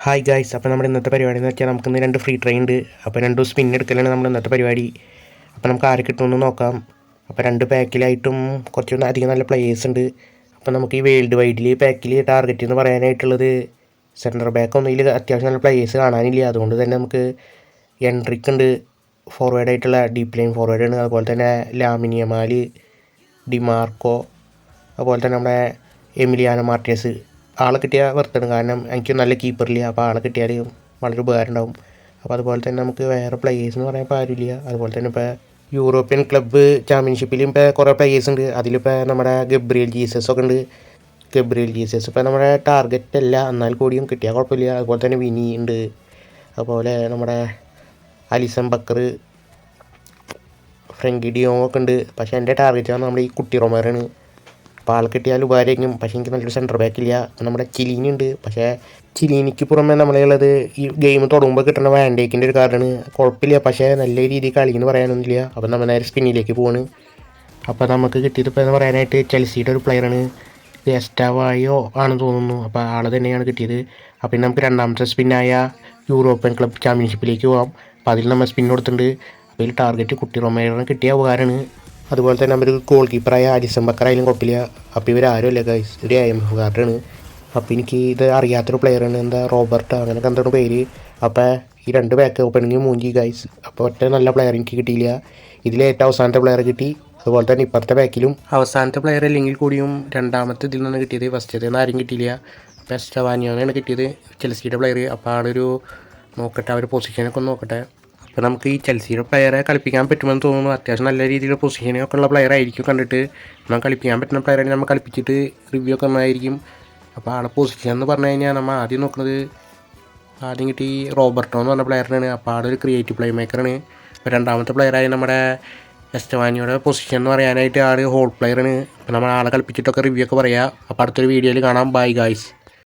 Hi guys, അപ്പോൾ നമ്മുടെ ഇന്നത്തെ പരിപാടി എന്ന് വെച്ചാൽ നമുക്കിന്ന് 2 ഫ്രീ ട്രൈ ഉണ്ട്. അപ്പോൾ 2 സ്പിൻ എടുക്കലാണ് നമ്മുടെ ഇന്നത്തെ പരിപാടി. അപ്പോൾ നമുക്ക് ആരെ കിട്ടുമെന്ന് നോക്കാം. അപ്പോൾ 2 പാക്കിലായിട്ടും കുറച്ച് അധികം നല്ല പ്ലേയേഴ്സ് ഉണ്ട്. അപ്പോൾ നമുക്ക് ഈ വേൾഡ് വൈഡിൽ പാക്കിൽ ടാർഗറ്റ് എന്ന് പറയാനായിട്ടുള്ളത് സെൻറ്റർ ബാക്ക് ഒന്നുമില്ല, അത്യാവശ്യം നല്ല പ്ലേയേഴ്സ് കാണാനില്ല. അതുകൊണ്ട് തന്നെ നമുക്ക് എൻട്രിക്ക് ഉണ്ട്, ഫോർവേഡായിട്ടുള്ള ഡീപ്പ് ലൈൻ ഫോർവേഡാണ്. അതുപോലെ തന്നെ ലാമിൻ യമാൽ, ഡിമാർക്കോ, അതുപോലെ തന്നെ നമ്മുടെ എമിലിയാനോ മാർട്ടിനസ്. ആളെ കിട്ടിയാൽ വെറുതാണ്, കാരണം എനിക്ക് നല്ല കീപ്പറില്ല. അപ്പോൾ ആളെ കിട്ടിയാൽ വളരെ ഉപകാരം ഉണ്ടാവും. അപ്പോൾ അതുപോലെ തന്നെ നമുക്ക് വേറെ പ്ലേയേഴ്സ് എന്ന് പറയാൻ ആരുമില്ല. അതുപോലെ തന്നെ ഇപ്പോൾ യൂറോപ്യൻ ക്ലബ്ബ് ചാമ്പ്യൻഷിപ്പിലും ഇപ്പോൾ കുറേ പ്ലേയേഴ്സ് ഉണ്ട്. അതിലിപ്പോൾ നമ്മുടെ ഗബ്രിയേൽ ജീസസ് ഒക്കെ ഉണ്ട്. ഗബ്രിയേൽ ജീസസ് ഇപ്പോൾ നമ്മുടെ ടാർഗറ്റ് അല്ല, എന്നാൽ കൂടിയും കിട്ടിയാൽ കുഴപ്പമില്ല. അതുപോലെ തന്നെ വിനി ഉണ്ട്, അതുപോലെ നമ്മുടെ അലിസൺ ബക്കർ, ഫ്രങ്കി ഡിയോങ് ഒക്കെ ഉണ്ട്. പക്ഷേ എൻ്റെ ടാർഗറ്റ് ആണ് നമ്മുടെ ഈ കുട്ടി റൊമേറാണ്. അപ്പോൾ ആൾ കിട്ടിയാൽ ഉപകാരമായിരിക്കും. പക്ഷേ എനിക്ക് നല്ലൊരു സെൻറ്റർ ബാക്ക് ഇല്ല. നമ്മുടെ ചിലീനി ഉണ്ട്, പക്ഷേ ചിലീനിക്ക് പുറമെ നമ്മളുള്ളത് ഈ ഗെയിം തുടങ്ങുമ്പോൾ കിട്ടുന്ന വാൻഡേക്കിൻ്റെ ഒരു കാർഡാണ്. കുഴപ്പമില്ല, പക്ഷേ നല്ല രീതിയിൽ കളിയെന്ന് പറയാനൊന്നുമില്ല. അപ്പോൾ നമ്മൾ നേരെ സ്പിന്നിലേക്ക് പോവാണ്. അപ്പോൾ നമുക്ക് കിട്ടിയത് ഇപ്പോൾ എന്ന് പറയാനായിട്ട് ചെൽസിയുടെ ഒരു പ്ലെയറാണ്, എസ്റ്റാവായോ ആണെന്ന് തോന്നുന്നു. അപ്പോൾ ആൾ തന്നെയാണ് കിട്ടിയത്. അപ്പോൾ നമുക്ക് രണ്ടാമത്തെ സ്പിന്നായ യൂറോപ്യൻ ക്ലബ് ചാമ്പ്യൻഷിപ്പിലേക്ക് പോകാം. അപ്പോൾ അതിൽ നമ്മൾ സ്പിൻ കൊടുത്തിട്ടുണ്ട്. അപ്പോൾ ഇതിൽ ടാർഗറ്റ് കുട്ടി റൊമേറിന് കിട്ടിയ ഉപകാരമാണ്. അതുപോലെ തന്നെ നമ്മൾ ഗോൾ കീപ്പറായ അലിസൺ ബക്കർ ആയാലും കുഴപ്പമില്ല. അപ്പോൾ ഇവരാരും അല്ല ഗൈസ്, ഒരു IMF കാർഡാണ്. അപ്പോൾ എനിക്ക് ഇത് അറിയാത്തൊരു പ്ലെയറാണ്, എന്താ റോബർട്ട് അങ്ങനെയൊക്കെ എന്താണ് പേര്. അപ്പോൾ ഈ 2 ബാക്ക് ഓപ്പണിങ് മൂഞ്ചി ഗൈസ്. അപ്പോൾ ഒറ്റ നല്ല പ്ലെയർ എനിക്ക് കിട്ടിയില്ല. ഇതിലേറ്റവും അവസാനത്തെ പ്ലെയർ കിട്ടി. അതുപോലെ തന്നെ ഇപ്പുറത്തെ ബാക്കിലും അവസാനത്തെ പ്ലെയർ അല്ലെങ്കിൽ കൂടിയും രണ്ടാമത്തെ ഇതിൽ നിന്നാണ് കിട്ടിയത്. ഫസ്റ്റത്തേന്ന് ആരും കിട്ടിയില്ല. എസ്റ്റവാനിയോനാണ് കിട്ടിയത്, ചെൽസിയുടെ പ്ലെയർ. അപ്പോൾ ആളൊരു നോക്കട്ടെ, അവർ പൊസിഷനൊക്കെ ഒന്ന് നോക്കട്ടെ. അപ്പോൾ നമുക്ക് ഈ ചെൽസിയുടെ പ്ലെയറെ കളിപ്പിക്കാൻ പറ്റുമെന്ന് തോന്നുന്നു. അത്യാവശ്യം നല്ല രീതിയിൽ പൊസിഷനൊക്കെ ഉള്ള പ്ലെയർ ആയിരിക്കും കണ്ടിട്ട്. നമുക്ക് കളിപ്പിക്കാൻ പറ്റുന്ന പ്ലെയറെ നമ്മൾ കളിപ്പിച്ചിട്ട് റിവ്യൂ ഒക്കെ ഒന്നായിരിക്കും. അപ്പോൾ ആളെ പൊസിഷൻ എന്ന് പറഞ്ഞു കഴിഞ്ഞാൽ നമ്മൾ ആദ്യം നോക്കുന്നത് ആദ്യം കിട്ടി റോബർട്ടോ എന്ന് പറഞ്ഞ പ്ലെയറിനാണ്. അപ്പോൾ ആളൊരു ക്രിയേറ്റീവ് പ്ലേ മേക്കറാണ്. അപ്പോൾ രണ്ടാമത്തെ പ്ലെയറായി നമ്മുടെ എസ്റ്റവാനിയുടെ പൊസിഷൻ എന്ന് പറയാനായിട്ട് ആൾ ഹോൾ പ്ലെയറാണ്. അപ്പോൾ നമ്മൾ ആളെ കളിപ്പിച്ചിട്ടൊക്കെ റിവ്യൂ ഒക്കെ പറയാം. അപ്പോൾ അടുത്തൊരു വീഡിയോയിൽ കാണാം. Bye guys.